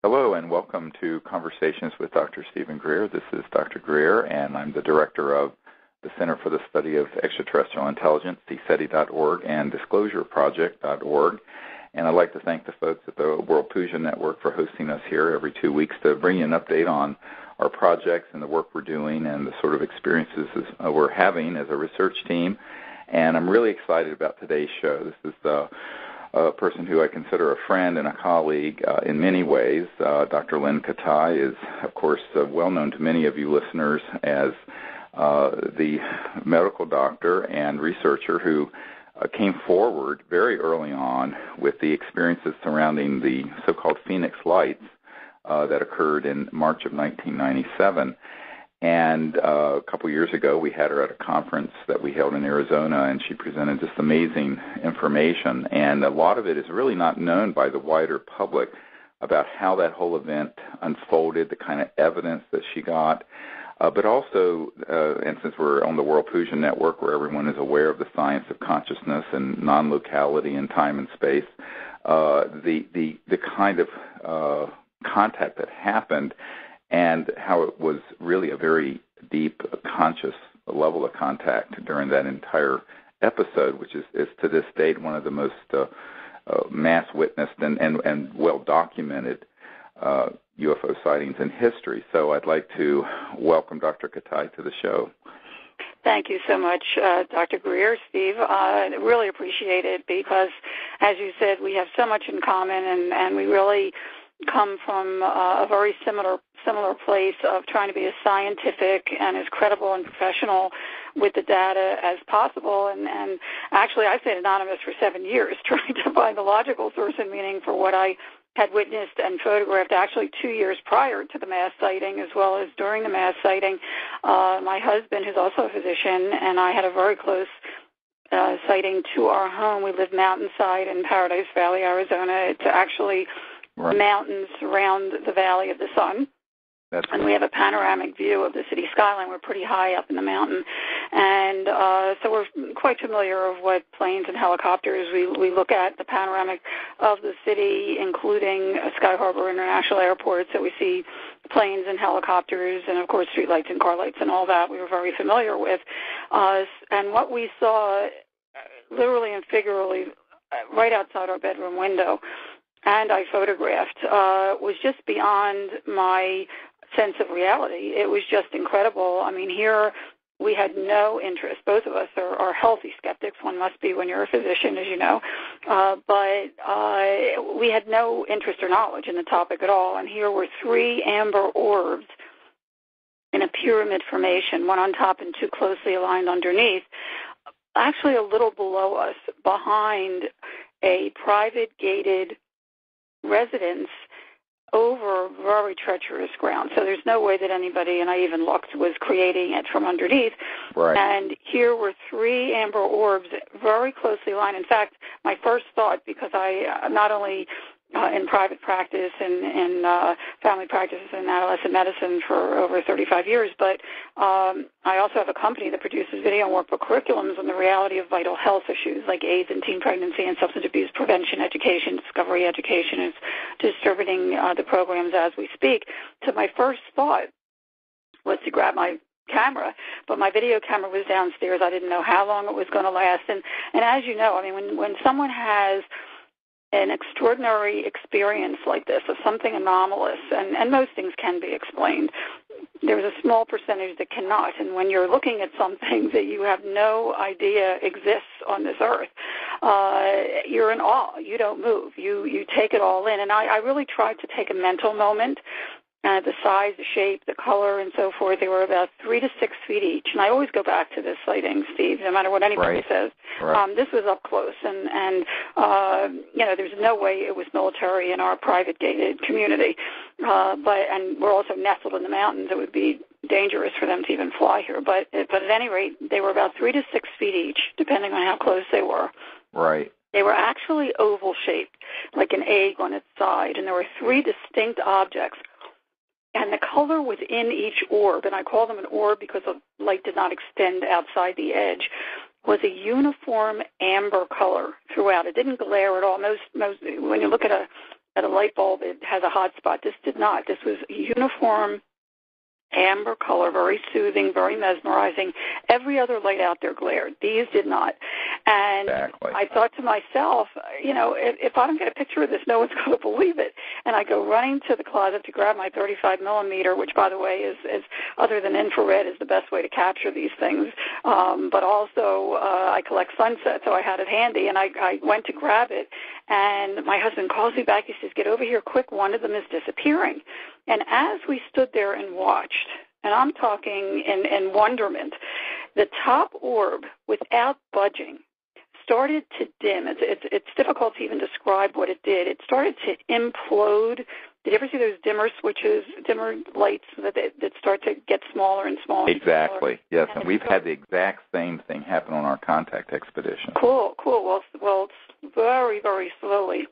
Hello and welcome to Conversations with Dr. Stephen Greer. This is Dr. Greer, and I'm the director of the Center for the Study of Extraterrestrial Intelligence, CSETI.org, and DisclosureProject.org. And I'd like to thank the folks at the World Fusion Network for hosting us here every 2 weeks to bring you an update on our projects and the work we're doing and the sort of experiences we're having as a research team. And I'm really excited about today's show. This is a person who I consider a friend and a colleague in many ways. Dr. Lynne Kietei is, of course, well known to many of you listeners as the medical doctor and researcher who came forward very early on with the experiences surrounding the so-called Phoenix Lights that occurred in March of 1997. And a couple years ago, we had her at a conference that we held in Arizona, and she presented just amazing information. And a lot of it is really not known by the wider public about how that whole event unfolded, the kind of evidence that she got. But also, and since we're on the World Fusion Network, where everyone is aware of the science of consciousness and non-locality in time and space, the kind of contact that happened and how it was really a very deep, conscious level of contact during that entire episode, which is to this date one of the most mass witnessed and well-documented UFO sightings in history. So I'd like to welcome Dr. Kietei to the show. Thank you so much, Dr. Greer, Steve. I really appreciate it because, as you said, we have so much in common, and we really come from a very similar place of trying to be as scientific and as credible and professional with the data as possible. And actually, I stayed anonymous for 7 years trying to find the logical source and meaning for what I had witnessed and photographed actually 2 years prior to the mass sighting as well as during the mass sighting. My husband, who's also a physician, and I had a very close sighting to our home. We live mountainside in Paradise Valley, Arizona. It's actually mountains surround the Valley of the Sun. And we have a panoramic view of the city skyline. We're pretty high up in the mountain. And so we're quite familiar of what planes and helicopters we look at, the panoramic of the city, including Sky Harbor International Airport. So we see planes and helicopters and, of course, streetlights and car lights and all that we were very familiar with. And what we saw literally and figuratively right outside our bedroom window, and I photographed, was just beyond my sense of reality. It was just incredible. I mean, here we had no interest. Both of us are healthy skeptics. One must be when you're a physician, as you know. But we had no interest or knowledge in the topic at all. And here were 3 amber orbs in a pyramid formation, one on top and 2 closely aligned underneath, actually a little below us, behind a private gated residence over very treacherous ground. So there's no way that anybody, and I even looked, was creating it from underneath. Right. And here were 3 amber orbs very closely aligned. In fact, my first thought, because I'm not only in private practice and in family practice and adolescent medicine for over 35 years, but I also have a company that produces video and workbook curriculums on the reality of vital health issues like AIDS and teen pregnancy and substance abuse prevention education, discovery education, is distributing the programs as we speak. So my first thought was to grab my camera, but my video camera was downstairs. I didn't know how long it was going to last. And as you know, I mean, when someone has an extraordinary experience like this of something anomalous, and most things can be explained, there's a small percentage that cannot. And when you're looking at something that you have no idea exists on this earth, you're in awe. You don't move. You take it all in. And I really tried to take a mental moment. The size, the shape, the color, and so forth. They were about 3 to 6 feet each. And I always go back to this sighting, Steve, no matter what anybody says. Right. This was up close. And there's no way it was military in our private gated community. And we're also nestled in the mountains. It would be dangerous for them to even fly here. But at any rate, they were about 3 to 6 feet each, depending on how close they were. Right. They were actually oval-shaped, like an egg on its side. And there were 3 distinct objects. And the color within each orb, and I call them an orb because the light did not extend outside the edge, was a uniform amber color throughout. It didn't glare at all. Most when you look at a light bulb, it has a hot spot. This did not. This was uniform amber color, very soothing, very mesmerizing. Every other light out there glared. These did not. And exactly. I thought to myself, if I don't get a picture of this, no one's going to believe it. And I go running to the closet to grab my 35 millimeter, which, by the way, is other than infrared, is the best way to capture these things. But also I collect sunsets, so I had it handy. And I went to grab it, and my husband calls me back. He says, "Get over here quick. One of them is disappearing." And as we stood there and watched, and I'm talking in wonderment, the top orb, without budging, started to dim. It's difficult to even describe what it did. It started to implode. Did you ever see those dimmer switches, dimmer lights that start to get smaller and smaller? Exactly, smaller? Yes, and we've had the exact same thing happen on our contact expedition. Cool. Well, very, very slowly,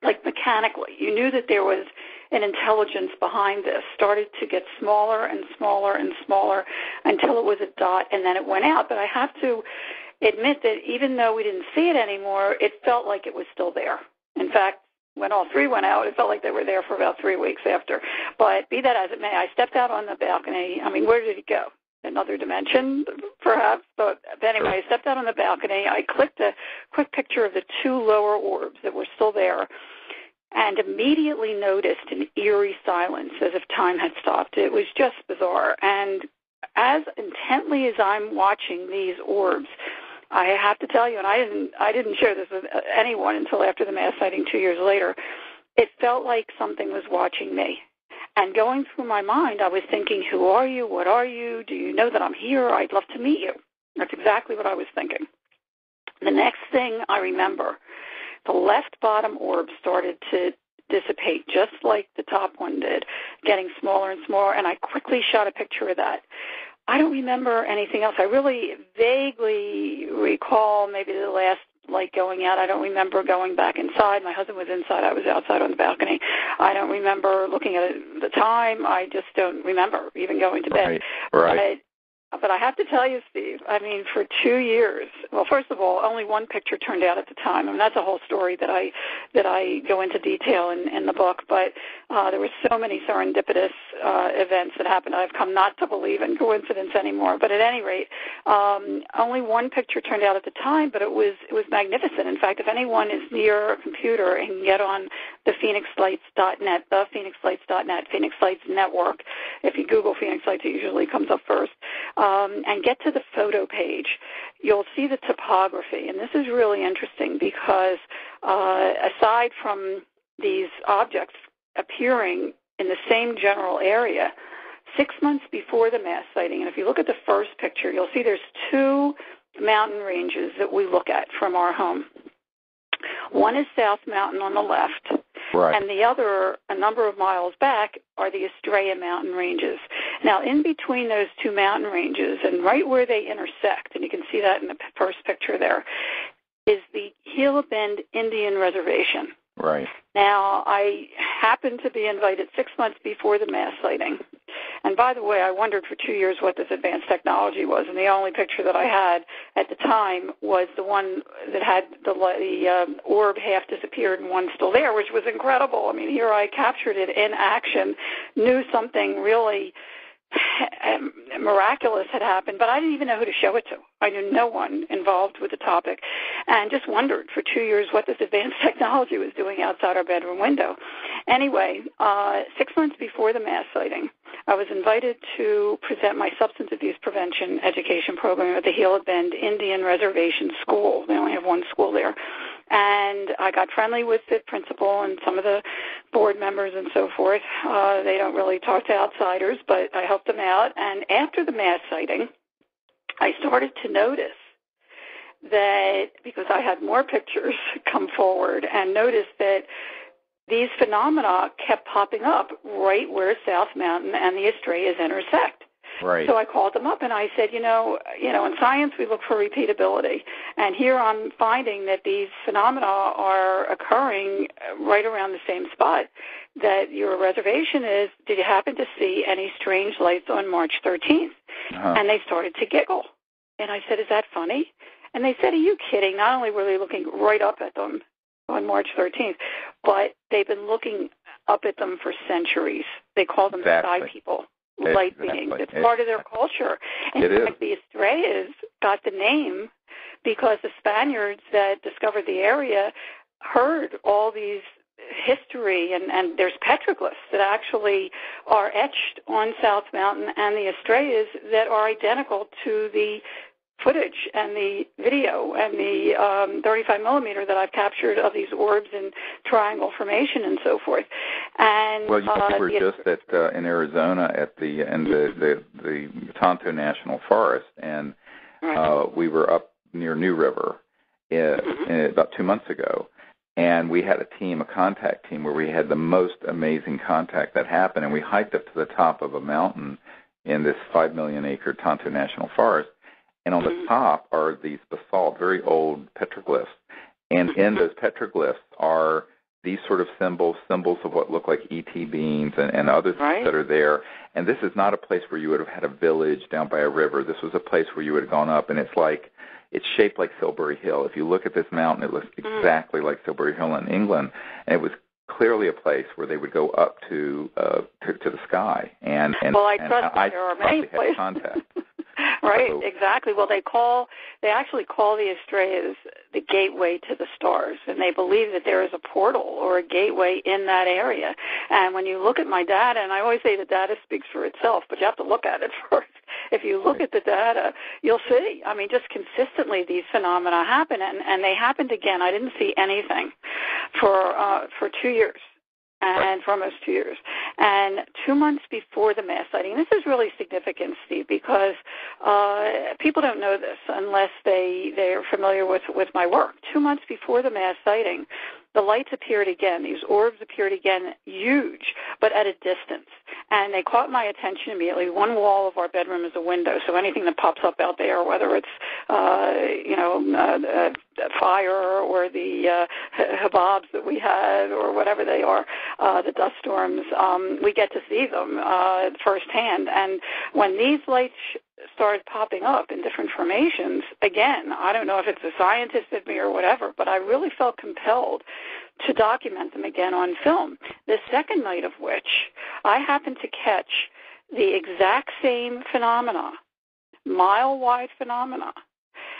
like mechanically. You knew that there was an intelligence behind this, started to get smaller and smaller and smaller until it was a dot, and then it went out. But I have to admit that even though we didn't see it anymore, it felt like it was still there. In fact, when all three went out, it felt like they were there for about 3 weeks after. But be that as it may, I stepped out on the balcony. I mean, where did it go? Another dimension, perhaps. But anyway, I stepped out on the balcony. I clicked a quick picture of the two lower orbs that were still there, and immediately noticed an eerie silence, as if time had stopped. It was just bizarre. And as intently as I'm watching these orbs, I have to tell you, and I didn't share this with anyone until after the mass sighting 2 years later, it felt like something was watching me. And going through my mind, I was thinking, who are you? What are you? Do you know that I'm here? I'd love to meet you. That's exactly what I was thinking. The next thing I remember, the left bottom orb started to dissipate, just like the top one did, getting smaller and smaller, and I quickly shot a picture of that. I don't remember anything else. I really vaguely recall maybe the last light going out. I don't remember going back inside. My husband was inside. I was outside on the balcony. I don't remember looking at the time. I just don't remember even going to bed. Right. But I have to tell you, Steve, I mean, for 2 years, well, first of all, only one picture turned out at the time. I mean, that's a whole story that I go into detail in the book. But there were so many serendipitous events that happened. I've come not to believe in coincidence anymore. But at any rate, only one picture turned out at the time, but it was magnificent. In fact, if anyone is near a computer and can get on the phoenixlights.net, Phoenix Lights Network, if you Google Phoenix Lights, it usually comes up first. And get to the photo page, you'll see the topography. And this is really interesting because aside from these objects appearing in the same general area, 6 months before the mass sighting, and if you look at the first picture, you'll see there's two mountain ranges that we look at from our home. One is South Mountain on the left, right, and the other, a number of miles back, are the Estrella mountain ranges. Now, in between those two mountain ranges, and right where they intersect, and you can see that in the first picture there, is the Gila Bend Indian Reservation. Right. Now, I happened to be invited 6 months before the mass sighting. And by the way, I wondered for 2 years what this advanced technology was, and the only picture that I had at the time was the one that had the orb half disappeared and one still there, which was incredible. I mean, here I captured it in action, knew something really miraculous had happened, but I didn't even know who to show it to. I knew no one involved with the topic, and just wondered for 2 years what this advanced technology was doing outside our bedroom window. Anyway, 6 months before the mass sighting, I was invited to present my substance abuse prevention education program at the Gila Bend Indian Reservation School. They only have one school there. And I got friendly with the principal and some of the board members and so forth. They don't really talk to outsiders, but I helped them out. And after the mass sighting, I started to notice that, because I had more pictures come forward, and noticed that these phenomena kept popping up right where South Mountain and the Estrellas intersect. Right. So I called them up and I said, you know, in science we look for repeatability, and here I'm finding that these phenomena are occurring right around the same spot that your reservation is. Did you happen to see any strange lights on March 13th? Uh-huh. And they started to giggle. And I said, is that funny? And they said, are you kidding? Not only were they looking right up at them on March 13th, but they've been looking up at them for centuries. They call them sky people, light beings. It's part of their culture. In fact, the Estrellas got the name because the Spaniards that discovered the area heard all these history, and there's petroglyphs that actually are etched on South Mountain and the Estrellas that are identical to the footage and the video and the 35 millimeter that I've captured of these orbs in triangle formation and so forth. And well, we were just in Arizona at the Tonto National Forest, and we were up near New River about 2 months ago. And we had a contact team, where we had the most amazing contact that happened. And we hiked up to the top of a mountain in this 5 million acre Tonto National Forest. And on the top are these basalt, very old petroglyphs. And in those petroglyphs are these sort of symbols of what look like ET beings and other things that are there. And this is not a place where you would have had a village down by a river. This was a place where you would have gone up, and it's shaped like Silbury Hill. If you look at this mountain, it looks exactly like Silbury Hill in England, and it was clearly a place where they would go up to the sky. And I trust that there are many places. Contact. Right, exactly. Well, they actually call the Estrellas the gateway to the stars, and they believe that there is a portal or a gateway in that area. And when you look at my data, and I always say the data speaks for itself, but you have to look at it first. If you look at the data, you'll see. I mean, just consistently these phenomena happen, and they happened again. I didn't see anything for 2 years. And for almost 2 years. And 2 months before the mass sighting, this is really significant, Steve, because people don't know this unless they're familiar with my work. 2 months before the mass sighting, the lights appeared again. These orbs appeared again, huge, but at a distance. And they caught my attention immediately. One wall of our bedroom is a window, so anything that pops up out there, whether it's, fire or the hababs that we had or whatever they are, the dust storms, we get to see them firsthand. And when these lights started popping up in different formations, again, I don't know if it's a scientist in me or whatever, but I really felt compelled to document them again on film. The second night of which I happened to catch the exact same phenomena, mile-wide phenomena,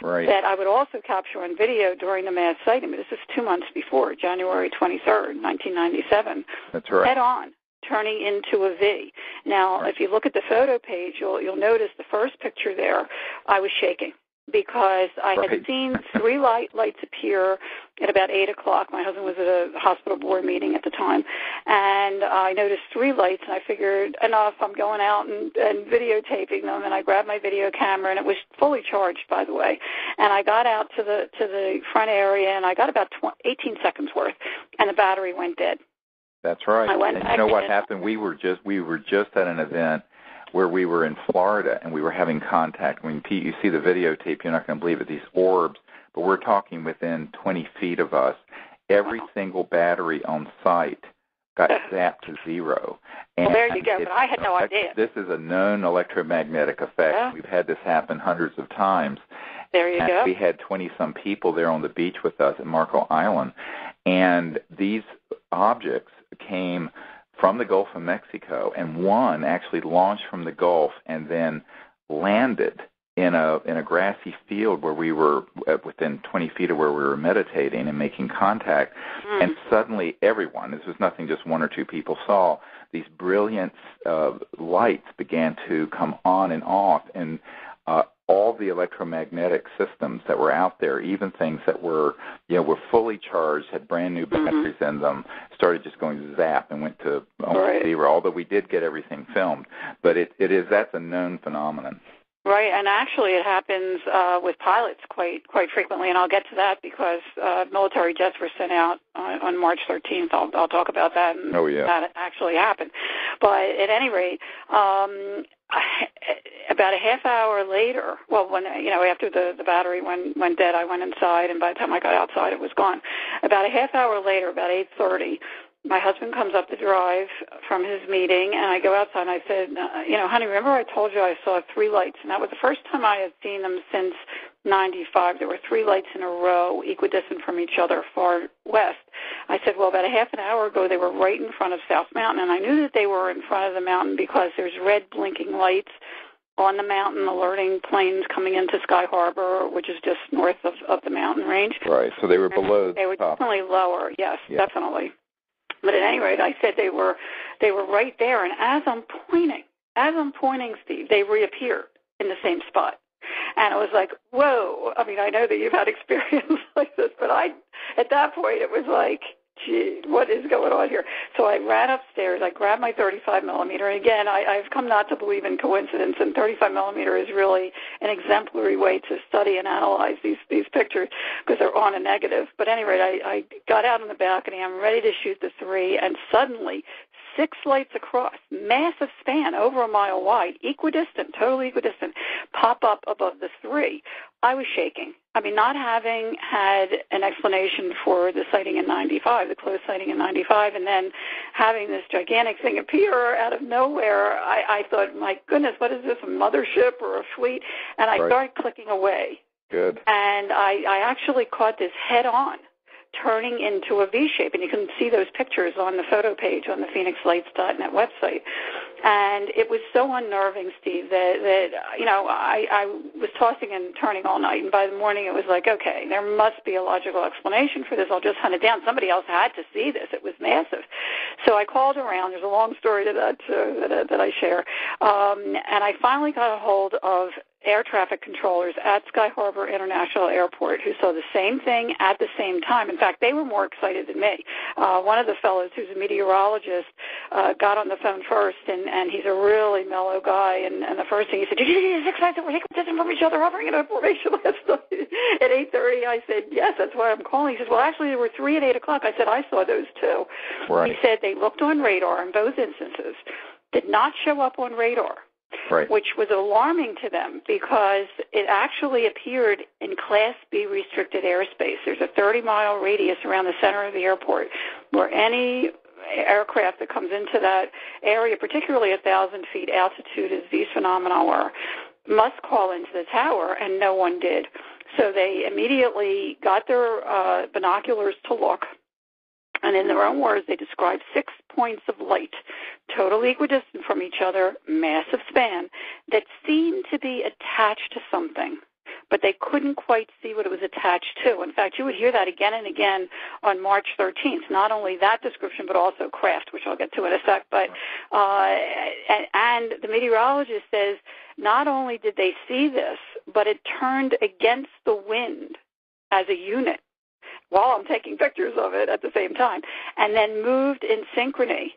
that I would also capture on video during the mass sighting. But this is 2 months before, January 23rd, 1997. That's right. Head on, turning into a V. Now, if you look at the photo page, you'll notice the first picture there, I was shaking because I had seen three lights appear at about 8 o'clock. My husband was at a hospital board meeting at the time, and I noticed three lights, and I figured, enough, I'm going out and videotaping them, and I grabbed my video camera, and it was fully charged, by the way, and I got out to the front area, and I got about 18 seconds worth, and the battery went dead. That's right. And you know what happened? We were just at an event where we were in Florida, and we were having contact. When Pete, you see the videotape, you're not going to believe it, these orbs, but we're talking within 20 feet of us. Every single battery on site got zapped to zero. And well, there you go, but I had no idea. This is a known electromagnetic effect. Yeah. We've had this happen hundreds of times. There you go. We had 20-some people there on the beach with us at Marco Island, and these objects came from the Gulf of Mexico, and one actually launched from the Gulf and then landed in a grassy field where we were within 20 feet of where we were meditating and making contact. And suddenly everyone, this was nothing just one or two people saw, these brilliant lights began to come on and off, and all the electromagnetic systems that were out there, even things that were fully charged, had brand new batteries in them, started just going zap and went to almost zero, although we did get everything filmed. But that's a known phenomenon. Right, and actually it happens with pilots quite frequently, and I'll get to that because military jets were sent out on March 13th. I'll talk about that, and that actually happened. But at any rate, about a half hour later, after the battery went dead, I went inside, and by the time I got outside, it was gone. About a half hour later, about 8:30, my husband comes up the drive from his meeting, and I go outside, and I said, honey, remember I told you I saw three lights? And that was the first time I had seen them since 95. There were 3 lights in a row, equidistant from each other, far west. I said, well, about a half an hour ago, they were right in front of South Mountain, and I knew that they were in front of the mountain because there's red blinking lights on the mountain alerting planes coming into Sky Harbor, which is just north of the mountain range. Right, so they were below They were top. definitely lower, yes, definitely. But at any rate, I said they were right there, and as I'm pointing, Steve, they reappeared in the same spot. And I was like, whoa. I mean, I know that you've had experience like this, but at that point, it was like, gee, what is going on here? So I ran upstairs. I grabbed my 35 millimeter. And again, I've come not to believe in coincidence, and 35 millimeter is really an exemplary way to study and analyze these pictures because they're on a negative. But at any rate, I got out on the balcony. I'm ready to shoot the 3, and suddenly 6 lights across, massive span, over a mile wide, equidistant, totally equidistant, pop up above the 3. I was shaking. I mean, not having had an explanation for the sighting in 95, the close sighting in 95, and then having this gigantic thing appear out of nowhere, I thought, my goodness, what is this, a mothership or a fleet? And I started clicking away. Good. And I actually caught this head on, turning into a V shape, and you can see those pictures on the photo page on the phoenixlights.net website. And it was so unnerving, Steve, that I was tossing and turning all night, and by the morning it was like, okay, there must be a logical explanation for this. I'll just hunt it down. Somebody else had to see this. It was massive. So I called around. There's a long story to that I share. And I finally got a hold of air traffic controllers at Sky Harbor International Airport who saw the same thing at the same time. In fact, they were more excited than me. One of the fellows, who's a meteorologist, got on the phone first, and he's a really mellow guy, and the first thing he said, did you see the 6 lights that were taking from each other hovering in a formation last night at 8:30? I said, yes, that's why I'm calling. He says, well, actually, there were 3 at 8 o'clock. I said, I saw those too. Right. He said they looked on radar in both instances, did not show up on radar. Right. Which was alarming to them because it actually appeared in Class B restricted airspace. There's a 30-mile radius around the center of the airport where any aircraft that comes into that area, particularly 1,000 feet altitude as these phenomena were, must call into the tower, and no one did. So they immediately got their binoculars to look. And in their own words, they described 6 points of light, totally equidistant from each other, massive span, that seemed to be attached to something, but they couldn't quite see what it was attached to. In fact, you would hear that again and again on March 13th, not only that description, but also craft, which I'll get to in a sec. But and the meteorologist says not only did they see this, but it turned against the wind as a unit while I'm taking pictures of it at the same time, and then moved in synchrony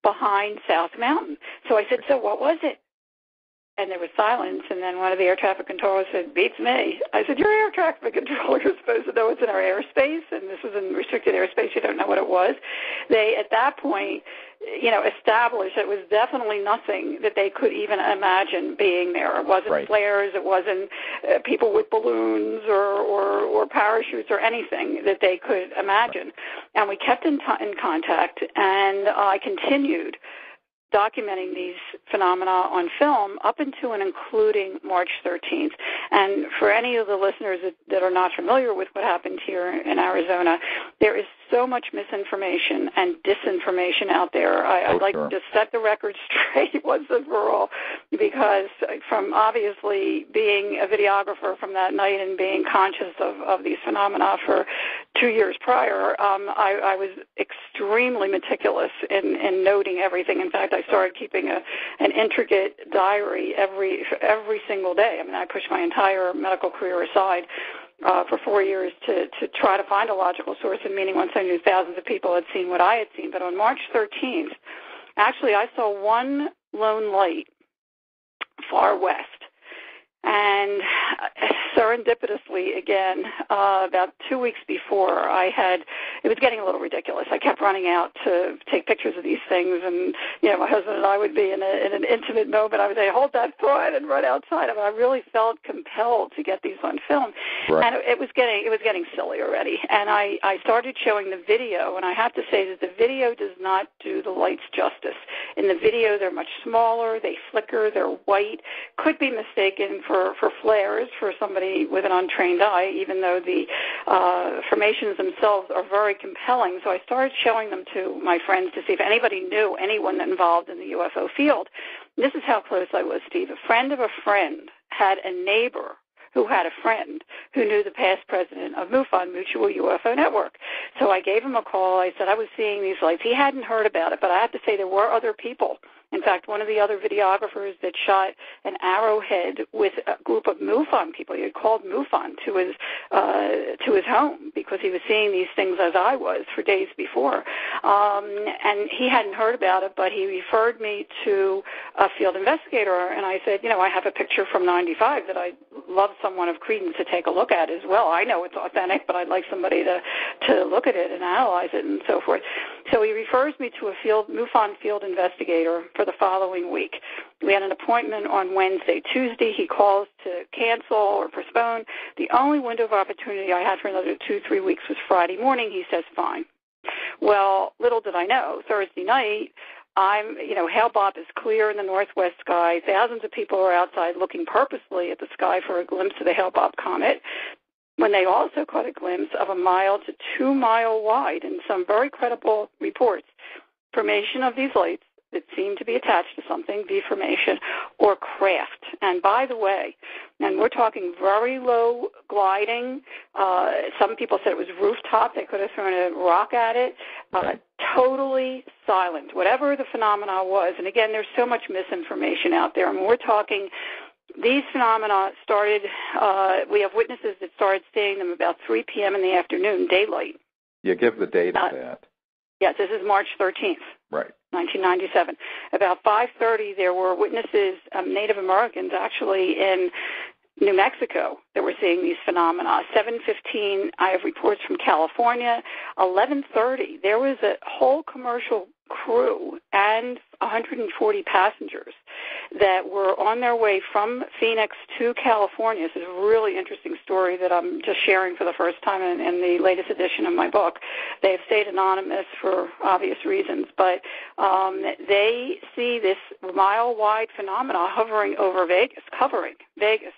behind South Mountain. So I said, so what was it? And there was silence, and then one of the air traffic controllers said, beats me. I said, you're air traffic controller. You're supposed to know it's in our airspace, and this was in restricted airspace. You don't know what it was. They, at that point, established it was definitely nothing that they could even imagine being there. It wasn't flares. It wasn't people with balloons or parachutes or anything that they could imagine. And we kept in contact, and I continued documenting these phenomena on film up into and including March 13th. And for any of the listeners that are not familiar with what happened here in Arizona, there is so much misinformation and disinformation out there. I'd like to set the record straight once and for all, because from obviously being a videographer from that night and being conscious of these phenomena for 2 years prior, I was extremely meticulous in noting everything. In fact, I started keeping an intricate diary every single day. I mean, I pushed my entire medical career aside for 4 years to try to find a logical source of meaning once I knew thousands of people had seen what I had seen. But on March 13th, actually, I saw one lone light far west. And serendipitously, again, about 2 weeks before, it was getting a little ridiculous. I kept running out to take pictures of these things, and, my husband and I would be in an intimate moment. I would say, hold that thought, and run outside. I mean, I really felt compelled to get these on film. Right. And it was getting silly already. And I started showing the video, and I have to say that the video does not do the lights justice. In the video, they're much smaller, they flicker, they're white, could be mistaken for flares for somebody me with an untrained eye, even though the formations themselves are very compelling. So I started showing them to my friends to see if anybody knew anyone involved in the UFO field. This is how close I was, Steve. A friend of a friend had a neighbor who had a friend who knew the past president of MUFON, Mutual UFO Network. So I gave him a call. I said I was seeing these lights. He hadn't heard about it, but I have to say there were other people. In fact, one of the other videographers that shot an arrowhead with a group of MUFON people, he had called MUFON to his home because he was seeing these things as I was for days before. And he hadn't heard about it, but he referred me to a field investigator, and I said, I have a picture from 95 that I'd love someone of credence to take a look at as well. I know it's authentic, but I'd like somebody to look at it and analyze it and so forth. So he refers me to a MUFON field investigator for the following week. We had an appointment on Wednesday. Tuesday, he calls to cancel or postpone. The only window of opportunity I had for another 2-3 weeks was Friday morning. He says, fine. Well, little did I know, Thursday night, Hale-Bopp is clear in the northwest sky. Thousands of people are outside looking purposely at the sky for a glimpse of the Hale-Bopp comet, when they also caught a glimpse of a 1 to 2 mile wide, in some very credible reports, formation of these lights that seem to be attached to something, V-formation, or craft. And by the way, and we're talking very low gliding. Some people said it was rooftop. They could have thrown a rock at it. Totally silent, whatever the phenomena was. And again, there's so much misinformation out there. I mean, we're talking these phenomena started, we have witnesses that started seeing them about 3 p.m. in the afternoon, daylight. You give the date of that. Yes, this is March 13th. Right. 1997. About 5:30, there were witnesses, Native Americans actually in New Mexico, that were seeing these phenomena. 7:15, I have reports from California. 11:30, there was a whole commercial crew and 140 passengers that were on their way from Phoenix to California. This is a really interesting story that I'm just sharing for the first time in the latest edition of my book. They have stayed anonymous for obvious reasons, but they see this mile-wide phenomena hovering over covering Vegas,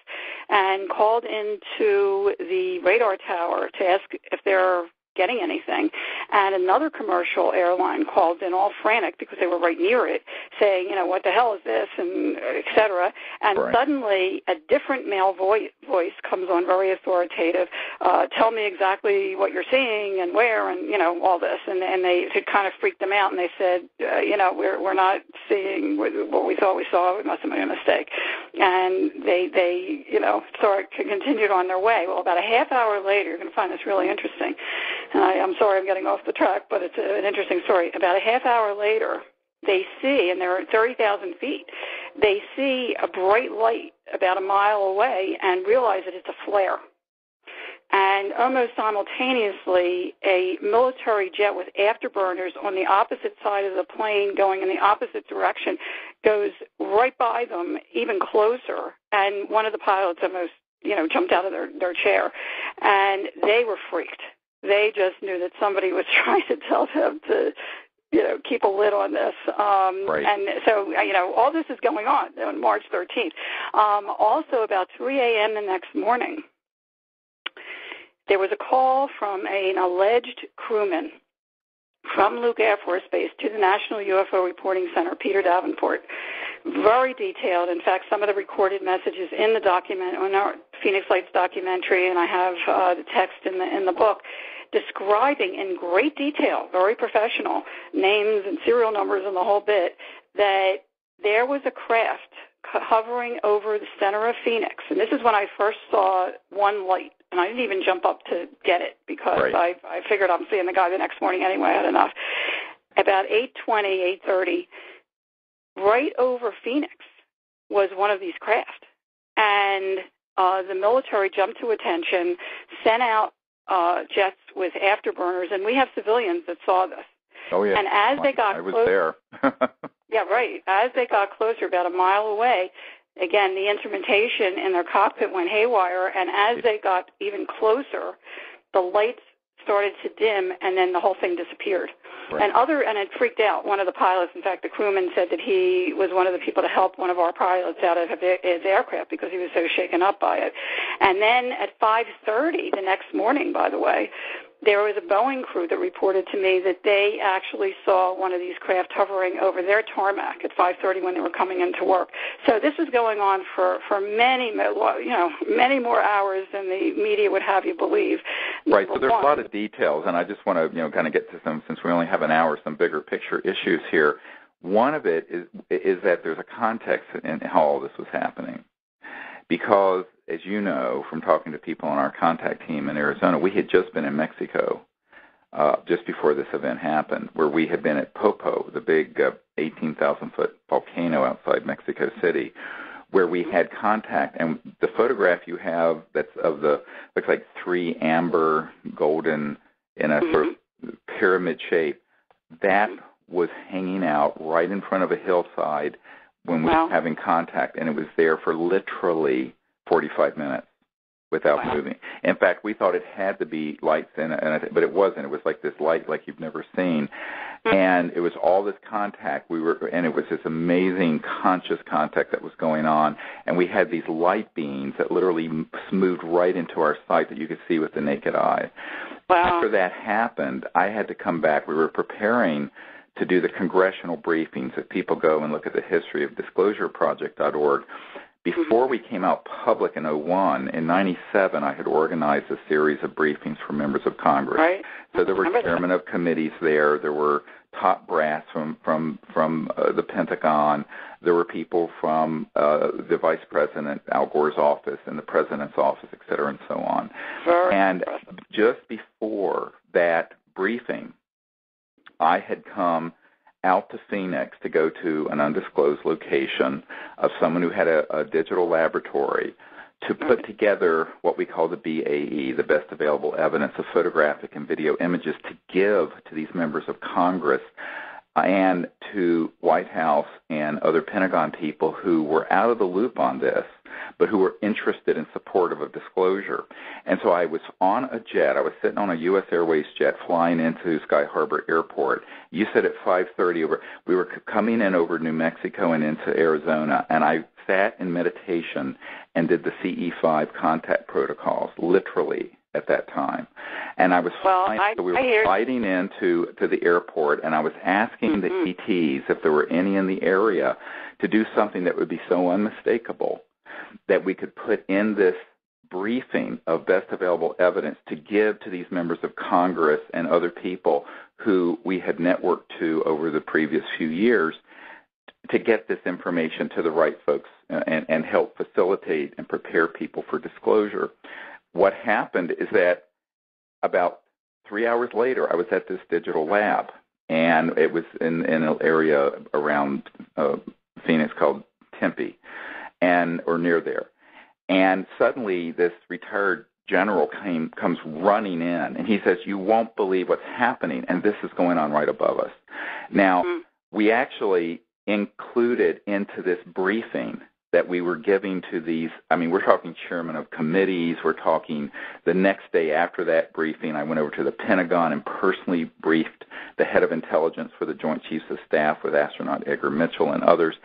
and called into the radar tower to ask if they're getting anything. And another commercial airline called in, all frantic because they were right near it, saying, what the hell is this, and et cetera. And suddenly a different male voice comes on, very authoritative. Tell me exactly what you're seeing and where, and all this. And it kind of freaked them out, and they said, we're not seeing what we thought we saw. It must have been a mistake. And they continued on their way. Well, about a half hour later, you're going to find this really interesting. And I'm sorry I'm getting off the track, but it's an interesting story. About a half hour later, they see, and they're at 30,000 feet, they see a bright light about a mile away and realize that it's a flare. And almost simultaneously, a military jet with afterburners on the opposite side of the plane going in the opposite direction goes right by them, even closer, and one of the pilots almost, jumped out of their chair, and they were freaked. They just knew that somebody was trying to tell them to, keep a lid on this. And so, all this is going on March 13th. Also, about 3 a.m. the next morning, there was a call from an alleged crewman from Luke Air Force Base to the National UFO Reporting Center, Peter Davenport. Very detailed. In fact, some of the recorded messages in the document, on our Phoenix Lights documentary, and I have the text in the book, describing in great detail, very professional, names and serial numbers and the whole bit, that there was a craft hovering over the center of Phoenix. And this is when I first saw one light. And I didn't even jump up to get it because I figured I'm seeing the guy the next morning anyway. I had enough. About 8:20, 8:30, right over Phoenix was one of these craft. And the military jumped to attention, sent out jets with afterburners, and we have civilians that saw this. Oh, yeah. And as they got closer, I was there. Yeah, right. As they got closer, about a mile away, again, the instrumentation in their cockpit went haywire, and as they got even closer, the lights started to dim, and then the whole thing disappeared. And it freaked out one of the pilots. In fact, the crewman said that he was one of the people to help one of our pilots out of his aircraft because he was so shaken up by it. And then at 5:30 the next morning, by the way, there was a Boeing crew that reported to me that they actually saw one of these craft hovering over their tarmac at 5:30 when they were coming into work. So this is going on for many more hours than the media would have you believe. Right. So there's a lot of details, and I just want to kind of get to some, since we only have an hour, some bigger picture issues here. One of it is that there's a context in how all this was happening. Because, as you know, from talking to people on our contact team in Arizona, we had just been in Mexico just before this event happened, where we had been at Popo, the big 18,000-foot volcano outside Mexico City, where we had contact. And the photograph you have that's of the, looks like three amber golden in a sort of pyramid shape, that was hanging out right in front of a hillside when we were having contact, and it was there for literally 45 minutes without moving. In fact, we thought it had to be lights in it, but it wasn't. It was like this light like you've never seen, and it was all this contact. And it was this amazing conscious contact that was going on, and we had these light beams that literally moved right into our sight that you could see with the naked eye. After that happened, I had to come back. We were preparing to do the congressional briefings. If people go and look at the history of disclosureproject.org, before we came out public in 2001, in 97, I had organized a series of briefings for members of Congress. Right. So there were chairmen of committees there. There were top brass from the Pentagon. There were people from the Vice President, Al Gore's office, and the President's office, et cetera, and so on. And just before that briefing, I had come out to Phoenix to go to an undisclosed location of someone who had a digital laboratory to put together what we call the BAE, the best available evidence of photographic and video images, to give to these members of Congress and to White House and other Pentagon people who were out of the loop on this, but who were interested and supportive of disclosure. And so I was on a jet. I was sitting on a U.S. Airways jet flying into Sky Harbor Airport. You said at 5:30, we were coming in over New Mexico and into Arizona, and I sat in meditation and did the CE5 contact protocols, literally, at that time. And I was we were flying into the airport, and I was asking the ETs if there were any in the area to do something that would be so unmistakable that we could put in this briefing of best available evidence to give to these members of Congress and other people who we had networked to over the previous few years to get this information to the right folks and help facilitate and prepare people for disclosure. What happened is that about 3 hours later, I was at this digital lab, and it was in an area around Phoenix called Tempe, or near there. And suddenly this retired general comes running in, and he says, "You won't believe what's happening," and this is going on right above us. Now, we actually included into this briefing that we were giving to these, we're talking chairman of committees, we're talking the next day after that briefing, I went over to the Pentagon and personally briefed the head of intelligence for the Joint Chiefs of Staff with astronaut Edgar Mitchell and others.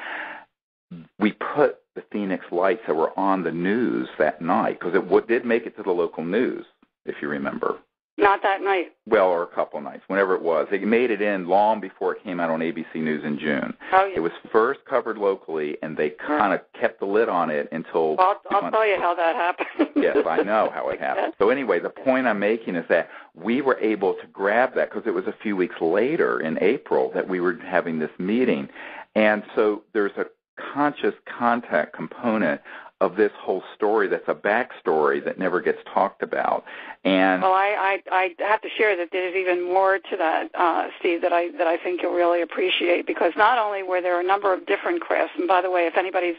We put the Phoenix lights that were on the news that night, because it did make it to the local news, if you remember. Not that night. Well, or a couple nights, whenever it was. It made it in long before it came out on ABC News in June. Oh, yeah. It was first covered locally, and they kind of kept the lid on it until... Well, I'll tell you how that happened. Yes, I know how it happened. So anyway, the point I'm making is that we were able to grab that because it was a few weeks later in April that we were having this meeting. And so there's a conscious contact component of this whole story that's a backstory that never gets talked about. And well, I have to share that there's even more to that, Steve, that I think you'll really appreciate, because not only were there a number of different crafts, and by the way, if anybody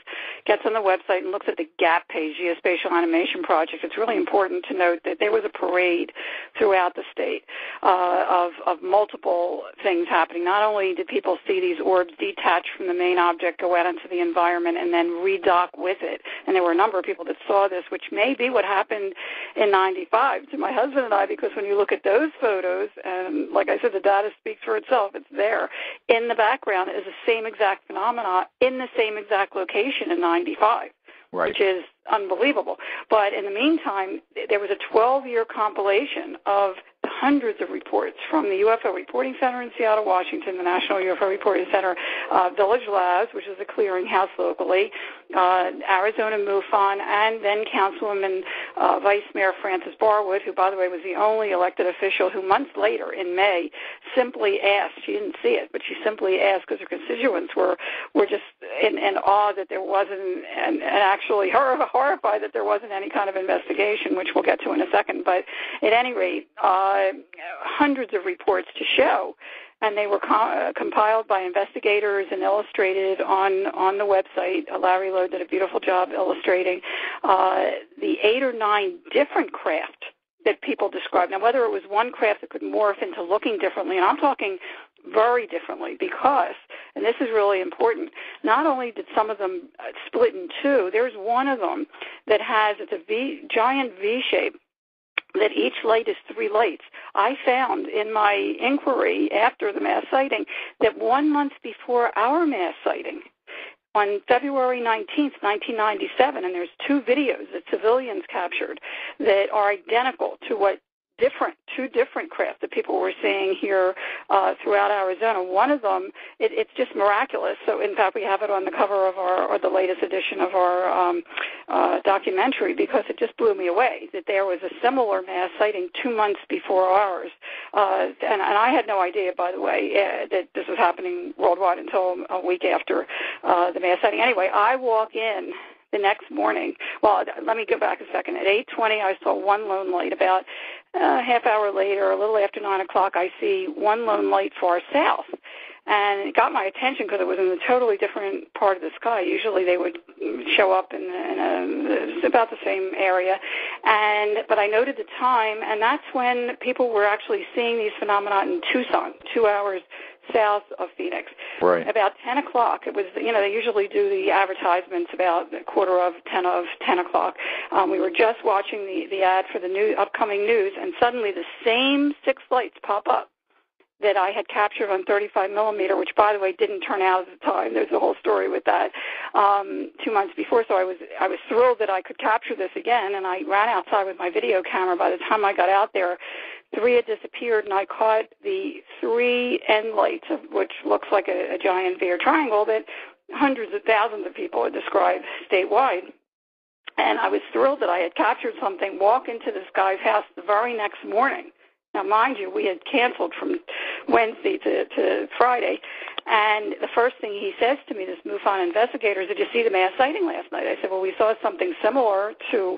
gets on the website and looks at the GAP page, Geospatial Animation Project, it's really important to note that there was a parade throughout the state of multiple things happening. Not only did people see these orbs detach from the main object, go out into the environment, and then redock with it, and there were a number of people that saw this, which may be what happened in 95 to my husband and I, because when you look at those photos, and like I said, the data speaks for itself, it's there. In the background is the same exact phenomena in the same exact location in 95. right. which is unbelievable. But in the meantime, there was a 12-year compilation of hundreds of reports from the UFO Reporting Center in Seattle, Washington, the National UFO Reporting Center, Village Labs, which is a clearinghouse locally, Arizona MUFON, and then Councilwoman Vice Mayor Frances Barwood, who, by the way, was the only elected official who months later in May simply asked, she didn't see it, but she simply asked because her constituents were just in awe that there wasn't, and actually horrified that there wasn't any kind of investigation, which we'll get to in a second. But at any rate, hundreds of reports to show, and they were compiled by investigators and illustrated on the website. Larry Lowe did a beautiful job illustrating the 8 or 9 different craft that people described. Now, whether it was one craft that could morph into looking differently, and I'm talking very differently because, and this is really important, not only did some of them split in two, there's one of them that has, it's a giant V shape, that each light is 3 lights. I found in my inquiry after the mass sighting that 1 month before our mass sighting, on February 19th, 1997, and there's 2 videos that civilians captured that are identical to what two different craft that people were seeing here throughout Arizona. One of them, it's just miraculous. So, in fact, we have it on the cover of or the latest edition of our documentary, because it just blew me away that there was a similar mass sighting 2 months before ours. And I had no idea, by the way, that this was happening worldwide until a week after the mass sighting. Anyway, I walk in the next morning. Well, let me go back a second. At 8:20, I saw one lone light. About a half hour later, a little after 9 o'clock, I see one lone light far south. And it got my attention because it was in a totally different part of the sky. Usually they would show up in about the same area. But I noted the time, and that's when people were actually seeing these phenomena in Tucson, 2 hours south of Phoenix. Right. About 10 o'clock, it was, they usually do the advertisements about 10 o'clock. We were just watching the ad for the upcoming news, and suddenly the same 6 lights pop up that I had captured on 35 millimeter, which, by the way, didn't turn out at the time. There's a whole story with that 2 months before. So I was thrilled that I could capture this again, and I ran outside with my video camera. By the time I got out there, 3 had disappeared, and I caught the 3 end lights, which looks like a giant V or triangle that hundreds of thousands of people had described statewide. And I was thrilled that I had captured something, walk into this guy's house the very next morning. Now, mind you, we had canceled from Wednesday to Friday, and the first thing he says to me, this MUFON investigator, did you see the mass sighting last night? I said, well, we saw something similar to,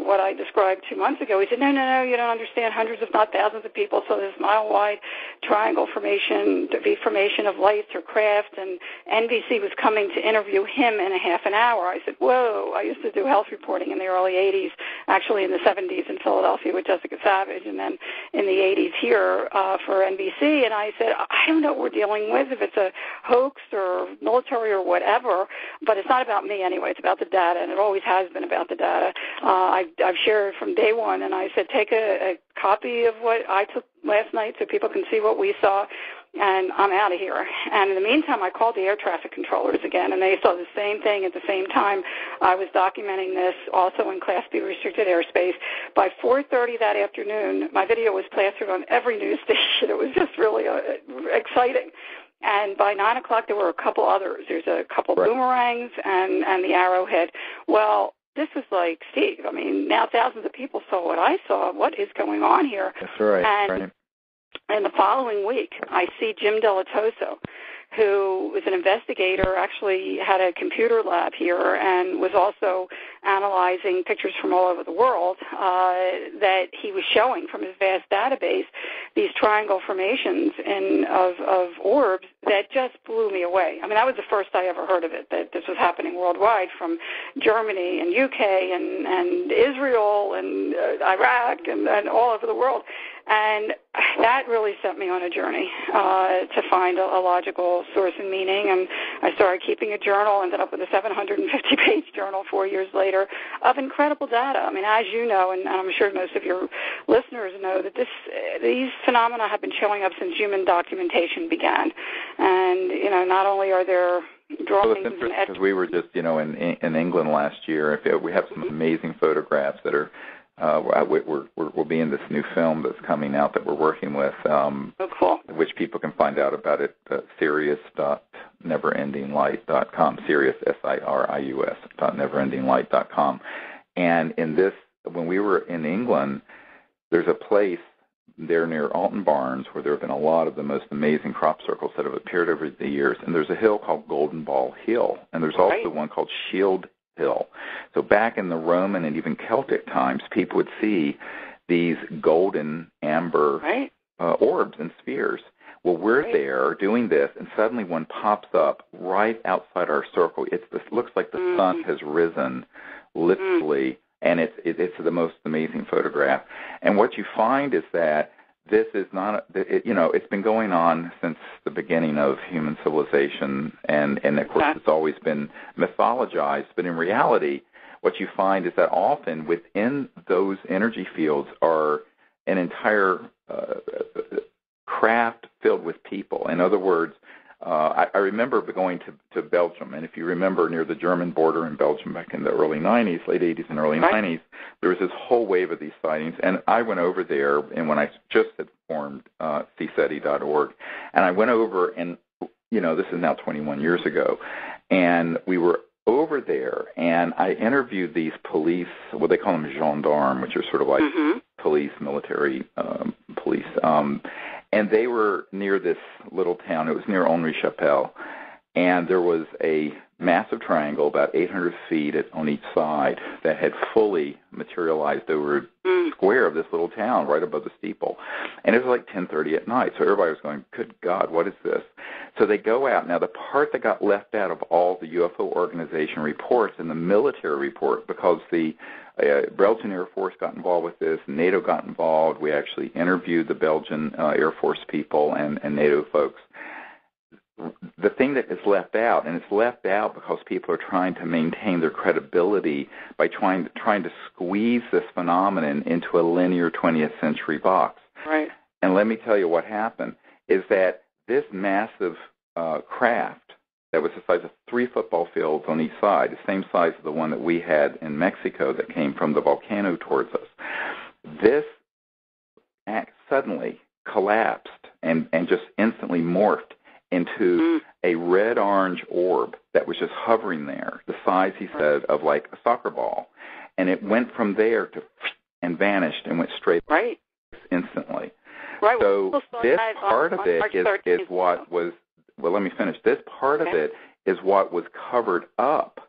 what I described 2 months ago. He said, no, you don't understand. Hundreds, if not thousands of people saw this mile-wide triangle formation, the V formation of lights or craft, and NBC was coming to interview him in a half an hour. I said, whoa, I used to do health reporting in the early 80s, actually in the 70s in Philadelphia with Jessica Savage, and then in the 80s here for NBC, and I said, I don't know what we're dealing with, if it's a hoax or military or whatever, but it's not about me anyway. It's about the data, and it always has been about the data. I've shared from day one, and I said, take a copy of what I took last night so people can see what we saw, and I'm out of here. And in the meantime, I called the air traffic controllers again, and they saw the same thing at the same time. I was documenting this also in Class B restricted airspace. By 4:30 that afternoon, my video was plastered on every news station. It was just really exciting. And by 9 o'clock, there were a couple others. There's a couple boomerangs and the arrowhead. Well, this is like, Steve, now thousands of people saw what I saw. What is going on here? That's right. And the following week, I see Jim Delatoso, who was an investigator, actually had a computer lab here and was also analyzing pictures from all over the world that he was showing from his vast database, these triangle formations of orbs that just blew me away. That was the first I ever heard of it, that this was happening worldwide from Germany and UK and Israel and Iraq and all over the world. And that really sent me on a journey to find a logical source and meaning. And I started keeping a journal, ended up with a 750-page journal 4 years later of incredible data. As you know, and I'm sure most of your listeners know, that these phenomena have been showing up since human documentation began. And, not only are there drawings. Well, it's interesting because we were just, in England last year. We have some amazing photographs that are. We'll be in this new film that's coming out that we're working with, cool. Which people can find out about at Sirius.neverendinglight.com, Sirius, Sirius, .neverendinglight.com. And in this, when we were in England, there's a place there near Alton Barnes where there have been a lot of the most amazing crop circles that have appeared over the years. And there's a hill called Golden Ball Hill, and there's also one called Shield Hill. So back in the Roman and even Celtic times, people would see these golden amber orbs and spheres. Well, we're there doing this, and suddenly one pops up right outside our circle. It looks like the sun has risen, literally, and it's the most amazing photograph. And what you find is that this is not, it's been going on since the beginning of human civilization, and of course it's always been mythologized, but in reality, what you find is that often within those energy fields are an entire craft filled with people. In other words, I remember going to Belgium, and if you remember near the German border in Belgium back in the early 90s, late 80s and early 90s, there was this whole wave of these sightings, and I went over there, and when I just had formed CSETI.org, and I went over, and, this is now 21 years ago, and we were over there, and I interviewed these police, well, they call them gendarmes, which are sort of like police, military police, and they were near this little town. It was near Henri-Chapelle, and there was a massive triangle about 800 feet on each side that had fully materialized over a square of this little town right above the steeple. And it was like 10:30 at night, so everybody was going, good God, what is this? So they go out. Now, the part that got left out of all the UFO organization reports and the military report, because the Belgian Air Force got involved with this, NATO got involved, we actually interviewed the Belgian Air Force people and NATO folks. The thing that is left out, and it's left out because people are trying to maintain their credibility by trying to squeeze this phenomenon into a linear 20th century box. Right. And let me tell you what happened, is that this massive craft that was the size of 3 football fields on each side, the same size as the one that we had in Mexico that came from the volcano towards us, this suddenly collapsed and just instantly morphed into a red-orange orb that was just hovering there, the size, he said, of like a soccer ball. And it went from there to and vanished and went straight instantly. Right. So this part of it is what was, well, let me finish. This part of it is what was covered up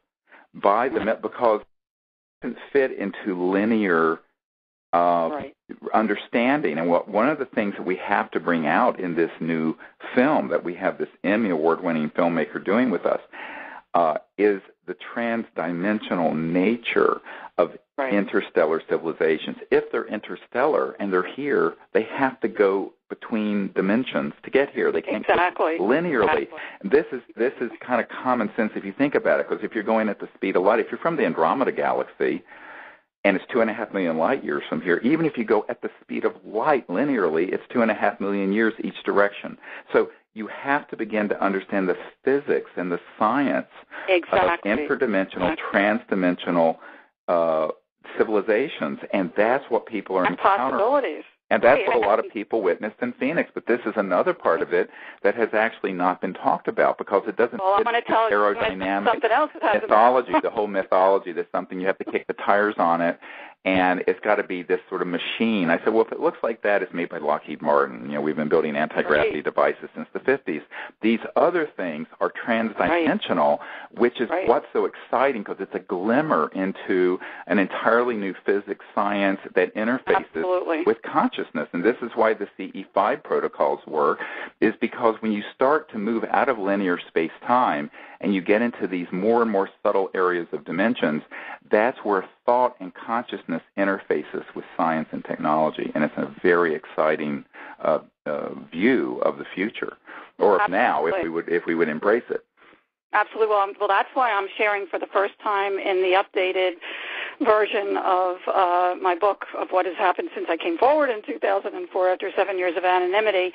by the, because it didn't fit into linear understanding. And one of the things that we have to bring out in this new film that we have this Emmy Award-winning filmmaker doing with us is the transdimensional nature of interstellar civilizations. If they're interstellar and they're here, they have to go between dimensions to get here. They can't go linearly. Exactly. This is kind of common sense if you think about it, because if you're going at the speed of light, if you're from the Andromeda Galaxy, and it's 2.5 million light years from here, even if you go at the speed of light linearly, it's 2.5 million years each direction. So you have to begin to understand the physics and the science of interdimensional, transdimensional civilizations, and that's what people are encountering. Possibilities. And that's what a lot of people witnessed in Phoenix. But this is another part of it that has actually not been talked about because it doesn't fit the aerodynamic mythology, the whole mythology. There's something you have to kick the tires on it, and it's got to be this sort of machine. I said, well, if it looks like that, it's made by Lockheed Martin. You know, we've been building anti-gravity devices since the 50s. These other things are transdimensional, which is what's so exciting because it's a glimmer into an entirely new physics science that interfaces with consciousness. And this is why the CE5 protocols work, is because when you start to move out of linear space-time and you get into these more and more subtle areas of dimensions, that's where thought and consciousness interfaces with science and technology, and it's a very exciting view of the future, or of now, if we would embrace it. Absolutely. Well, that's why I'm sharing for the first time in the updated version of my book of what has happened since I came forward in 2004 after 7 years of anonymity,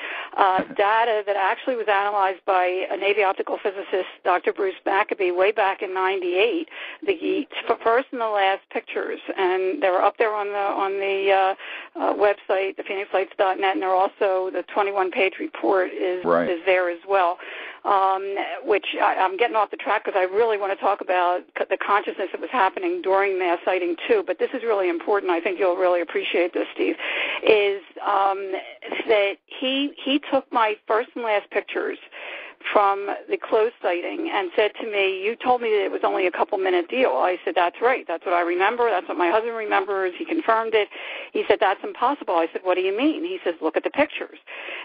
data that actually was analyzed by a Navy optical physicist, Dr. Bruce Maccabee, way back in '98, the first and the last pictures, and they were up there on the website, thephoenixlights.net, and they're also the 21-page report is there as well. Which I'm getting off the track because I really want to talk about the consciousness that was happening during mass sighting too, but this is really important. I think you'll really appreciate this, Steve, is that he took my first and last pictures from the closed sighting and said to me, you told me that it was only a couple-minute deal. I said, that's right. That's what I remember. That's what my husband remembers. He confirmed it. He said, that's impossible. I said, what do you mean? He says, look at the pictures.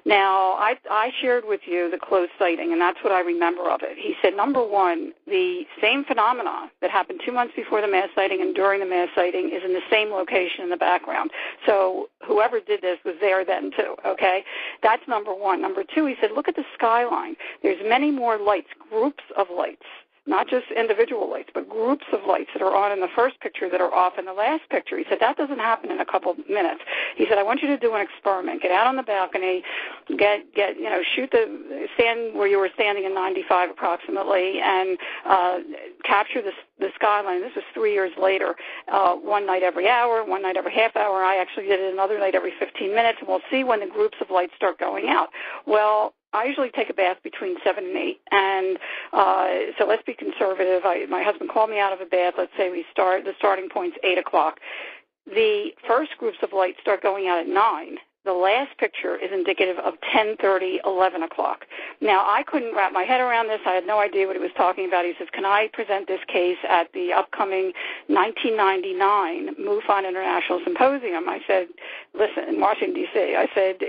Now, I shared with you the closed sighting, and that's what I remember of it. He said, number one, the same phenomenon that happened 2 months before the mass sighting and during the mass sighting is in the same location in the background. So whoever did this was there then too, okay? That's number one. Number two, he said, look at the skyline. There's many more lights, groups of lights, not just individual lights, but groups of lights that are on in the first picture that are off in the last picture. He said, that doesn't happen in a couple minutes. He said, I want you to do an experiment. Get out on the balcony, stand where you were standing in 95 approximately, and capture the skyline. This was 3 years later, one night every hour, one night every half hour. I actually did it another night every 15 minutes, and we'll see when the groups of lights start going out. Well, I usually take a bath between 7 and 8, and so let's be conservative. My husband called me out of a bath. Let's say the starting point's 8 o'clock. The first groups of lights start going out at 9. The last picture is indicative of 10:30, 11 o'clock. Now, I couldn't wrap my head around this. I had no idea what he was talking about. He says, can I present this case at the upcoming 1999 MUFON International Symposium? I said, listen, in Washington, D.C., I said,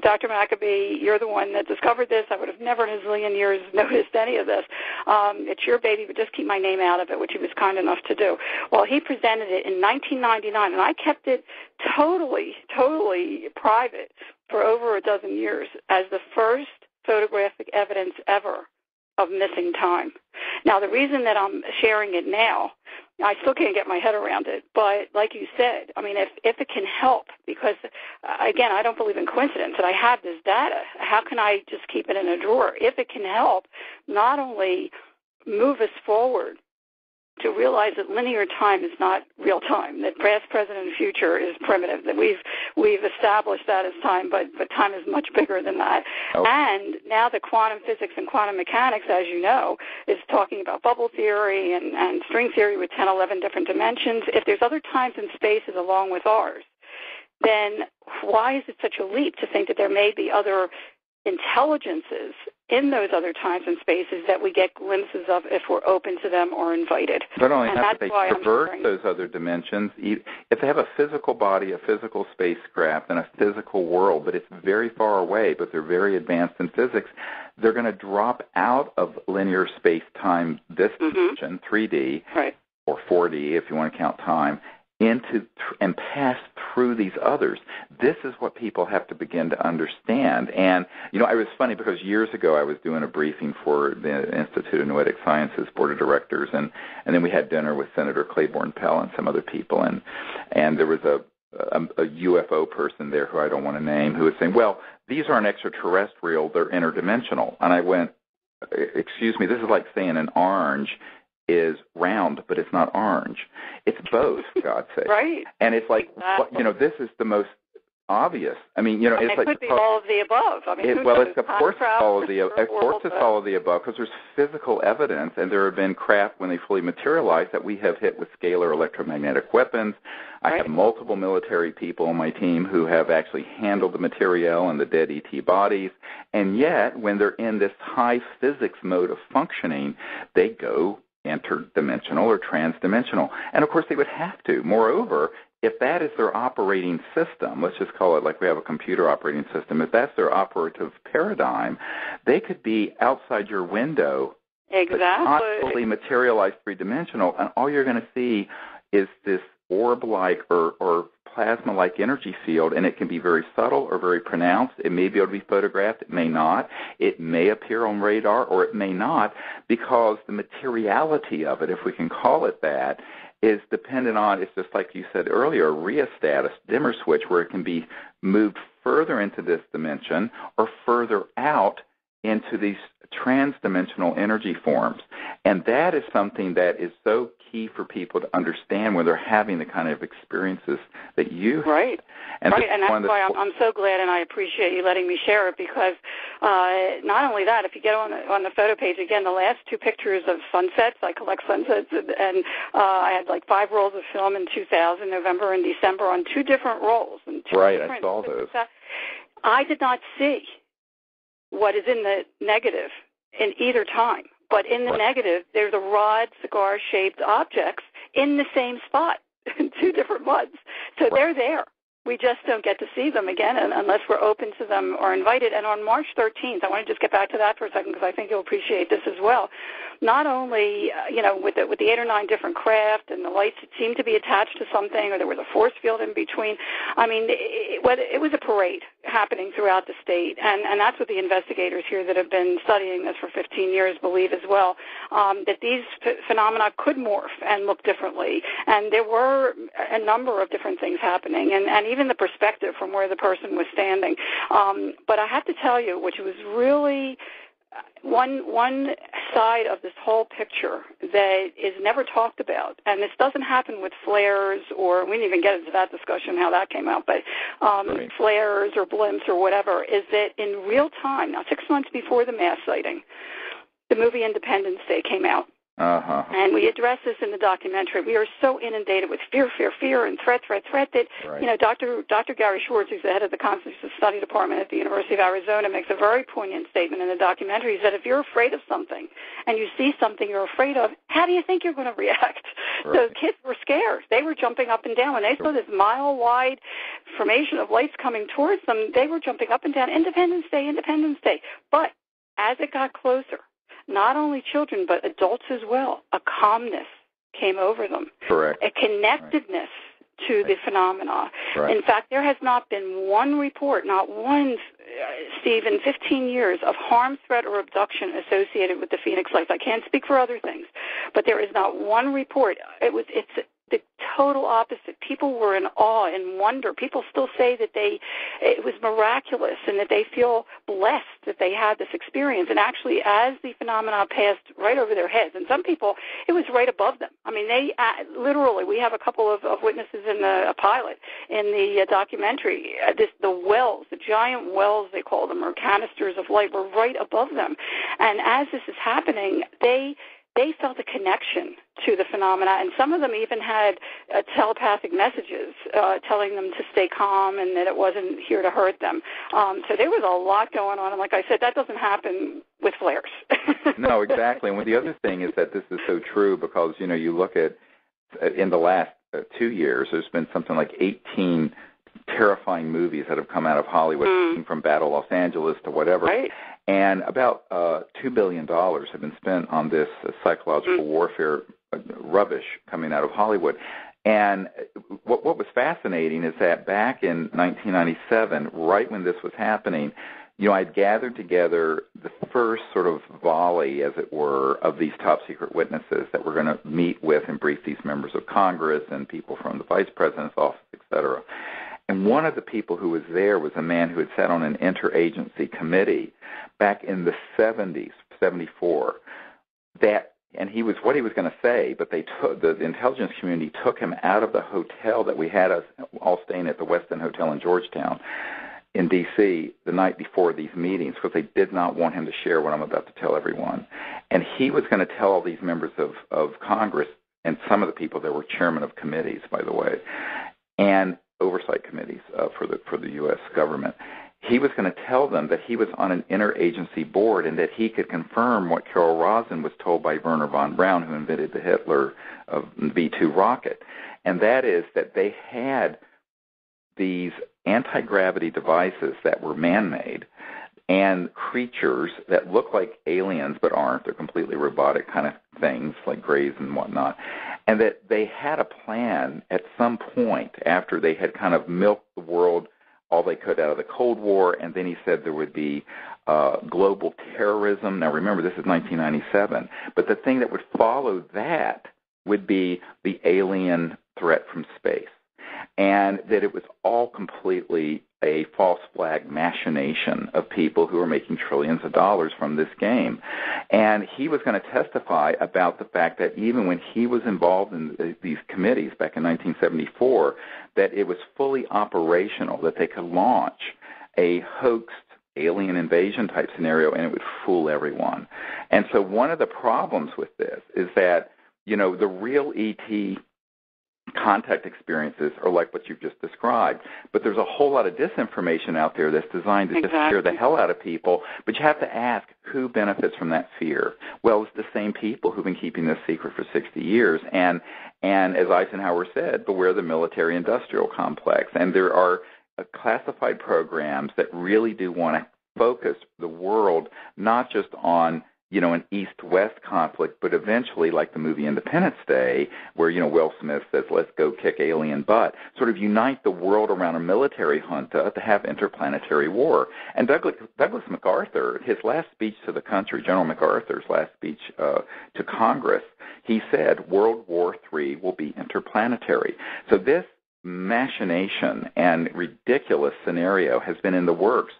Dr. Maccabee, you're the one that discovered this. I would have never in a zillion years noticed any of this. It's your baby, but just keep my name out of it, which he was kind enough to do. Well, he presented it in 1999, and I kept it totally private for over a dozen years as the first photographic evidence ever of missing time. Now, the reason that I'm sharing it now, I still can't get my head around it, but like you said, I mean, if it can help, because, again, I don't believe in coincidence, and I have this data, how can I just keep it in a drawer? If it can help not only move us forward to realize that linear time is not real time, that past, present, and future is primitive, that we've established that as time, but time is much bigger than that. Oh. And now the quantum physics and quantum mechanics, as you know, is talking about bubble theory and string theory with 10, 11 different dimensions. If there's other times and spaces along with ours, then why is it such a leap to think that there may be other intelligences in those other times and spaces that we get glimpses of if we're open to them or invited? Not only that, they traverse those other dimensions. If they have a physical body, a physical spacecraft, and a physical world, but it's very far away, but they're very advanced in physics, they're going to drop out of linear space-time, this dimension, 3D, right, or 4D if you want to count time, into and pass through these others. This is what people have to begin to understand. And, it was funny because years ago I was doing a briefing for the Institute of Noetic Sciences Board of Directors, and then we had dinner with Senator Claiborne Pell and some other people, and there was a UFO person there who I don't want to name who was saying, well, these aren't extraterrestrial, they're interdimensional. And I went, excuse me, this is like saying an orange is round, but it's not orange. It's both, for God's sake. Right. And it's like, exactly. This is the most obvious. I mean, it's it like could be all of the above. I mean, it's of course all of the above because there's physical evidence, and there have been craft when they fully materialize that we have hit with scalar electromagnetic weapons. I have multiple military people on my team who have actually handled the materiel and the dead ET bodies, and yet when they're in this high physics mode of functioning, they go interdimensional or transdimensional. And, of course, they would have to. Moreover, if that is their operating system, let's just call it like we have a computer operating system, if that's their operative paradigm, they could be outside your window, exactly, but not fully materialized three-dimensional, and all you're going to see is this orb-like or plasma-like energy field, and it can be very subtle or very pronounced. It may be able to be photographed. It may not. It may appear on radar, or it may not, because the materiality of it, if we can call it that, is dependent on, it's just like you said earlier, a rheostat, a dimmer switch, where it can be moved further into this dimension or further out into these trans-dimensional energy forms. And that is something that is so key for people to understand when they're having the kind of experiences that you have. Right. And right, and that's why I'm so glad, and I appreciate you letting me share it, because not only that, if you get on the photo page, again, the last two pictures of sunsets, I collect sunsets, and I had like 5 rolls of film in 2000, November and December, on 2 different rolls. And right, I saw those. I did not see what is in the negative in either time. But in the negative, there's a rod, cigar-shaped objects in the same spot in 2 different months. So they're there. We just don't get to see them again unless we're open to them or invited. And on March 13th, I want to just get back to that for a second, because I think you'll appreciate this as well. Not only, with the 8 or 9 different craft and the lights that seemed to be attached to something, or there was a force field in between. I mean, it was a parade happening throughout the state. And that's what the investigators here that have been studying this for 15 years believe as well, that these phenomena could morph and look differently. And there were a number of different things happening, and even the perspective from where the person was standing. But I have to tell you, which was really one side of this whole picture that is never talked about, and this doesn't happen with flares, or we didn't even get into that discussion how that came out, but flares or blimps or whatever, is that in real time, now 6 months before the mass sighting, the movie Independence Day came out. And we address this in the documentary. We are so inundated with fear, and threat that, Dr. Gary Schwartz, who's the head of the Consciousness Study Department at the University of Arizona, makes a very poignant statement in the documentary. He said, if you're afraid of something and you see something you're afraid of, how do you think you're going to react? Right. So kids were scared. They were jumping up and down. When they saw this mile-wide formation of lights coming towards them, they were jumping up and down, Independence Day, Independence Day. But as it got closer, not only children, but adults as well, a calmness came over them. Correct. A connectedness to the phenomena. Right. In fact, there has not been one report, not one, Steve, in 15 years of harm, threat, or abduction associated with the Phoenix Lights. I can't speak for other things, but there is not one report. It's the total opposite. People were in awe and wonder. People still say that it was miraculous and that they feel blessed that they had this experience. And actually, as the phenomena passed right over their heads, and some people, it was right above them. I mean, they literally, we have a couple of witnesses in a pilot in the documentary. The wells, the giant wells, they call them, or canisters of light, were right above them. And as this is happening, they felt a connection to the phenomena, and some of them even had telepathic messages telling them to stay calm and that it wasn't here to hurt them. So there was a lot going on, and like I said, that doesn't happen with flares. No, exactly. And the other thing is that this is so true because, you look at, in the last 2 years, there's been something like 18 terrifying movies that have come out of Hollywood, from Battle Los Angeles to whatever. Right. And about $2 billion have been spent on this psychological warfare rubbish coming out of Hollywood. And what was fascinating is that back in 1997, right when this was happening, I'd gathered together the first sort of volley, as it were, of these top-secret witnesses that were going to meet with and brief these members of Congress and people from the Vice President's office, et cetera. And one of the people who was there was a man who had sat on an interagency committee back in the 70s, 74. And he was what he was going to say, but the intelligence community took him out of the hotel that we had us all staying at, the West End Hotel in Georgetown in D.C. the night before these meetings, because they did not want him to share what I'm about to tell everyone. And he was going to tell all these members of Congress, and some of the people there were chairmen of committees, by the way, and oversight committees for the U.S. government. He was going to tell them that he was on an interagency board and that he could confirm what Carol Rosin was told by Werner von Braun, who invented the Hitler V-2 rocket, and that is that they had these anti-gravity devices that were man-made and creatures that look like aliens but aren't. They're completely robotic kind of things like grays and whatnot. And that they had a plan at some point after they had kind of milked the world all they could out of the Cold War, and then he said there would be global terrorism. Now remember, this is 1997, but the thing that would follow that would be the alien threat from space, and that it was all completely a false flag machination of people who are making trillions of dollars from this game. And he was going to testify about the fact that even when he was involved in these committees back in 1974, that it was fully operational, that they could launch a hoaxed alien invasion type scenario and it would fool everyone. And so one of the problems with this is that, you know, the real ET contact experiences are like what you've just described, but there's a whole lot of disinformation out there that's designed to just scare the hell out of people, but you have to ask who benefits from that fear. Well, it's the same people who've been keeping this secret for 60 years, and as Eisenhower said, beware the military-industrial complex, and there are classified programs that really do want to focus the world not just on, you know, an East-West conflict, but eventually, like the movie Independence Day, where, you know, Will Smith says, let's go kick alien butt, sort of unite the world around a military junta to have interplanetary war. And Douglas MacArthur, his last speech to the country, General MacArthur's last speech to Congress, he said World War III will be interplanetary. So this machination and ridiculous scenario has been in the works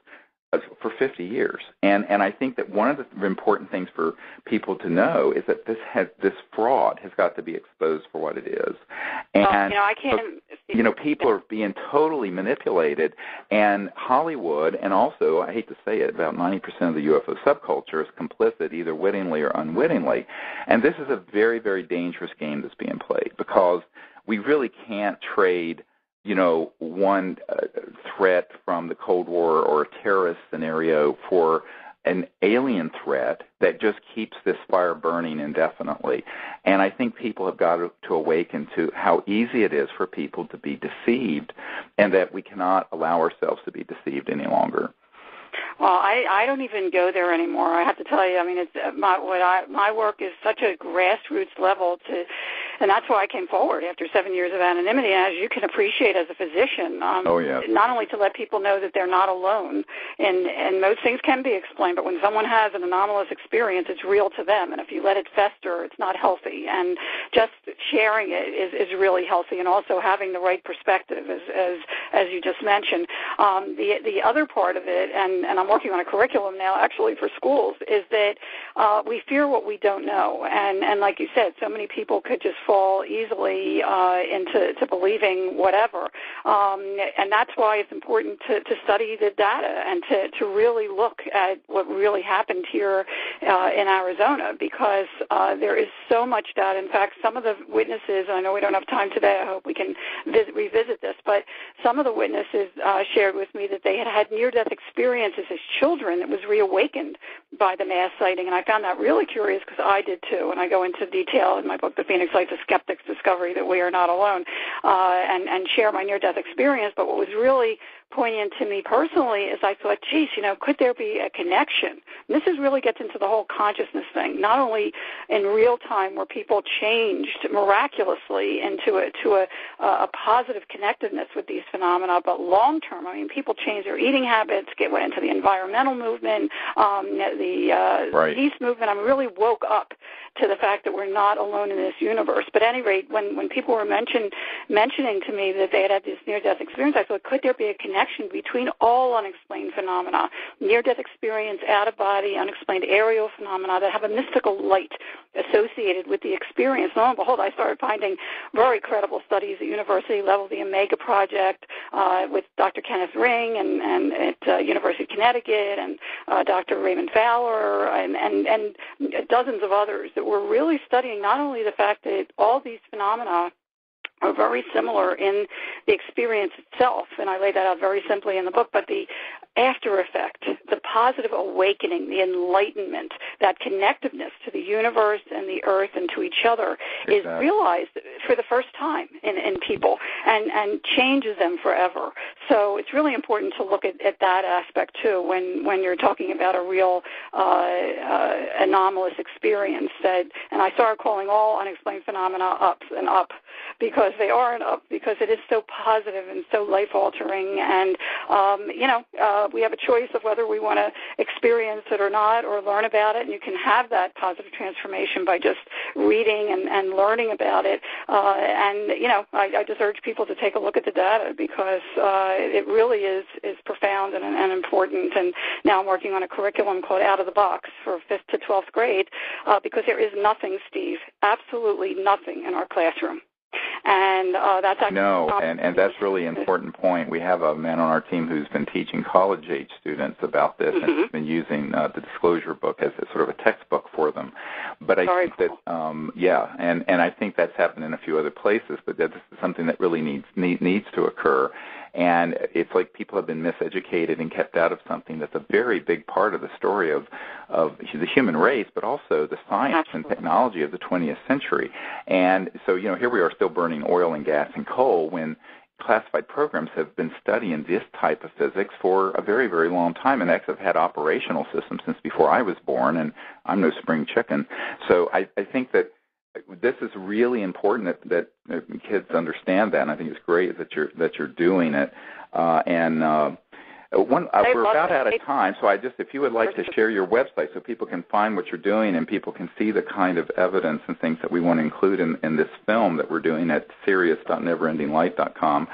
for 50 years. And I think that one of the important things for people to know is that this fraud has got to be exposed for what it is. And, I can't... people are being totally manipulated, and Hollywood, and also, I hate to say it, about 90% of the UFO subculture is complicit either wittingly or unwittingly. And this is a very, very dangerous game that's being played because we really can't trade one threat from the Cold War or a terrorist scenario for an alien threat that just keeps this fire burning indefinitely. And I think people have got to awaken to how easy it is for people to be deceived, and that we cannot allow ourselves to be deceived any longer. Well, I don't even go there anymore. I have to tell you, I mean, it's my work is such a grassroots level and that's why I came forward after 7 years of anonymity. And as you can appreciate as a physician, not only to let people know that they're not alone, and most things can be explained, but when someone has an anomalous experience, it's real to them. And if you let it fester, it's not healthy. And just sharing it is really healthy, and also having the right perspective, as you just mentioned. The other part of it, and I'm working on a curriculum now actually for schools, is that we fear what we don't know. And like you said, so many people could just fall easily into believing whatever. And that's why it's important to study the data and to really look at what really happened here in Arizona, because there is so much data. In fact, some of the witnesses, I know we don't have time today, I hope we can revisit this, but some of the witnesses shared with me that they had near-death experiences as children that was reawakened by the mass sighting. And I found that really curious because I did too. And I go into detail in my book, The Phoenix Lights, A Skeptic's Discovery That We Are Not Alone, and share my near-death experience. But what was really poignant to me personally is I thought, geez, could there be a connection? And this really gets into the whole consciousness thing, not only in real time where people changed miraculously into a positive connectedness with these phenomena, but long term, I mean, people changed their eating habits, went into the environmental movement, the peace movement. I really woke up to the fact that we're not alone in this universe. But at any rate, when people were mentioning to me that they had this near-death experience, I thought, could there be a connection between all unexplained phenomena, near-death experience, out-of-body, unexplained aerial phenomena that have a mystical light associated with the experience? Lo and behold, I started finding very credible studies at university level, the Omega Project with Dr. Kenneth Ring and at University of Connecticut, and Dr. Raymond Fowler, and dozens of others that were really studying not only the fact that all these phenomena are very similar in the experience itself, and I lay that out very simply in the book, but the after effect, the positive awakening, the enlightenment, that connectiveness to the universe and the earth and to each other is realized for the first time in people and changes them forever. So it's really important to look at that aspect too when you're talking about a real anomalous experience. And I started calling all unexplained phenomena ups and up because they aren't up, because it is so positive and so life-altering. And, we have a choice of whether we want to experience it or not, or learn about it. And you can have that positive transformation by just reading and learning about it. I just urge people to take a look at the data, because it really is profound and important. And now I'm working on a curriculum called Out of the Box for 5th to 12th grade, because there is nothing, Steve, absolutely nothing in our classroom. And that's actually and that's really an important point. We have a man on our team who's been teaching college-age students about this, and he's been using the disclosure book as a sort of a textbook for them. But I think that, and I think that's happened in a few other places, but this is something that really needs to occur. And it's like people have been miseducated and kept out of something that's a very big part of the story of the human race, but also the science and technology of the 20th century. And so, here we are still burning oil and gas and coal when classified programs have been studying this type of physics for a very, very long time, and have had operational systems since before I was born, and I'm no spring chicken. So I think that this is really important that kids understand that, and I think it's great that you're doing it. We're about out of time, so if you would like to share your website so people can find what you're doing and people can see the kind of evidence and things that we want to include in this film that we're doing at serious.neverendinglight.com,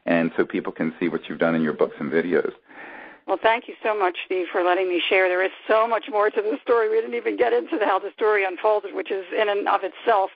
and so people can see what you've done in your books and videos. Well, thank you so much, Steve, for letting me share. There is so much more to the story. We didn't even get into how the story unfolded, which is in and of itself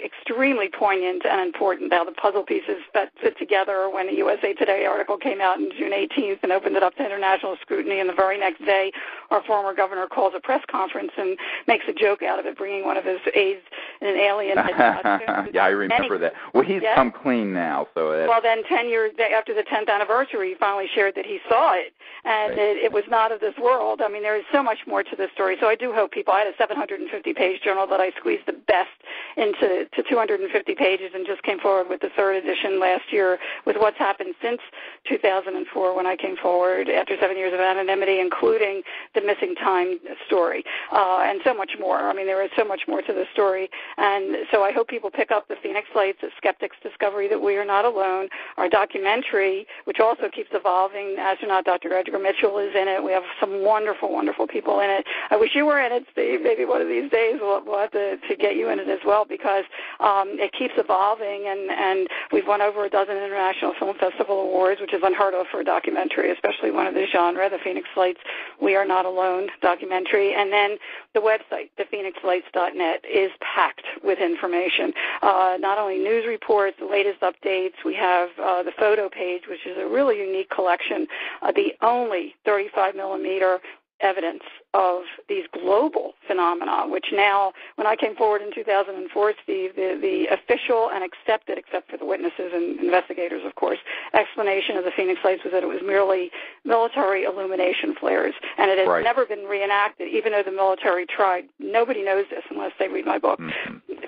extremely poignant and important, how the puzzle pieces that fit together when the USA Today article came out on June 18th and opened it up to international scrutiny, and the very next day our former governor calls a press conference and makes a joke out of it, bringing one of his aides in an alien head. Yeah, I remember that. Well, he's come clean now. Well, then 10 years after the 10th anniversary, he finally shared that he saw it, and it was not of this world. I mean, there is so much more to this story. So I do hope people, I had a 750-page journal that I squeezed the best into 250 pages and just came forward with the third edition last year with what's happened since 2004 when I came forward after 7 years of anonymity, including the missing time story, and so much more. I mean, there is so much more to the story. And so I hope people pick up the Phoenix Lights, a skeptic's discovery that we are not alone. Our documentary, which also keeps evolving. Astronaut Dr. Edgar Mitchell is in it. We have some wonderful, wonderful people in it. I wish you were in it, Steve. Maybe one of these days we'll have to get you in it as well, because it keeps evolving, and we've won over a dozen International Film Festival awards, which is unheard of for a documentary, especially one of this genre, the Phoenix Lights, We Are Not Alone documentary. And then the website, thephoenixlights.net, is packed with information, not only news reports, the latest updates. We have the photo page, which is a really unique collection, the only 35-millimeter evidence of these global phenomena, which now, when I came forward in 2004, Steve, the official and accepted, except for the witnesses and investigators, of course, explanation of the Phoenix Lights was that it was merely military illumination flares, and it has never been reenacted, even though the military tried. Nobody knows this unless they read my book.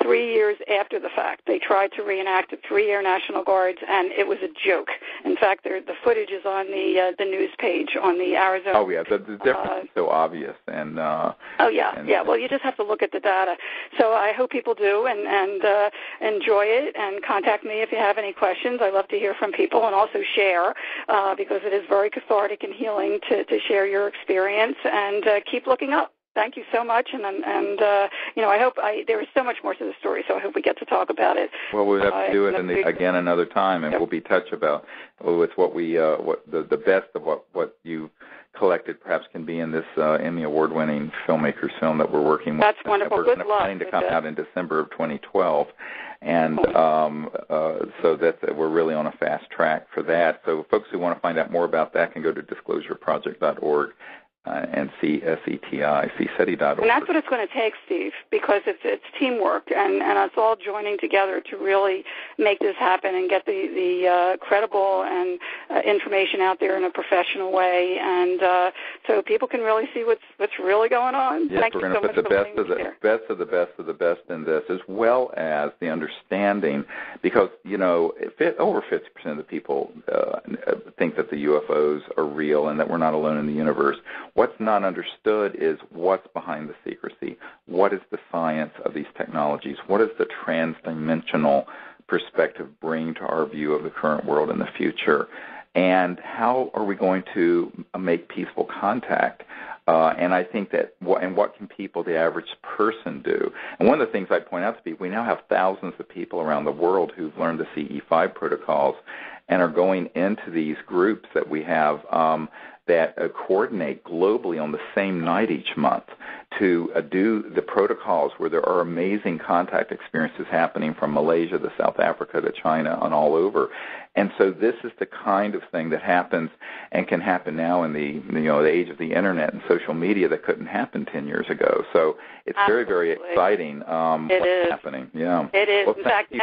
3 years after the fact, they tried to reenact it, 3 Air National Guards, and it was a joke. In fact, the footage is on the news page on the Arizona. Oh, yeah, the difference is so obvious. And well, you just have to look at the data. So I hope people do and enjoy it, and contact me if you have any questions. I love to hear from people, and also share, because it is very cathartic and healing to share your experience, and keep looking up. Thank you so much, and I hope there is so much more to the story, so I hope we get to talk about it. Well, we'll have to do it again another time, and we'll be touched about with what the best of what you collected perhaps can be in this Emmy Award-winning filmmaker's film that we're working with. That's wonderful. We're planning to come out in December of 2012, and so that we're really on a fast track for that. So folks who want to find out more about that can go to disclosureproject.org. And CSETI.org. And that's what it's going to take, Steve, because it's teamwork, and it's all joining together to really make this happen and get the credible and information out there in a professional way, and so people can really see what's really going on. Yes, Thank we're you going so to put much the best of the best in this, as well as the understanding, because over 50% of the people think that the UFOs are real and that we're not alone in the universe. What's not understood is what's behind the secrecy. What is the science of these technologies? What is the transdimensional perspective bring to our view of the current world and the future? And how are we going to make peaceful contact? And I think that, what can people, the average person, do? And one of the things I point out to people, we now have thousands of people around the world who've learned the CE5 protocols and are going into these groups that we have that coordinate globally on the same night each month to do the protocols, where there are amazing contact experiences happening from Malaysia to South Africa to China and all over. And so this is the kind of thing that happens and can happen now in the age of the internet and social media that couldn't happen 10 years ago. So it's very, very exciting what's happening. Yeah. It is. Well, in thank fact,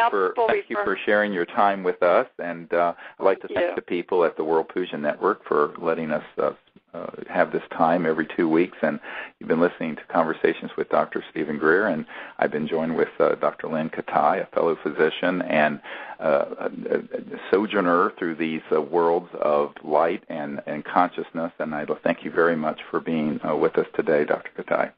you for sharing your time with us, and I'd like to thank the people at the World Puja Network for letting us have this time every 2 weeks. And you've been listening to Conversations with Dr. Stephen Greer, and I've been joined with Dr. Lynne Kietei, a fellow physician and a sojourner through these worlds of light and consciousness. And I thank you very much for being with us today, Dr. Kietei.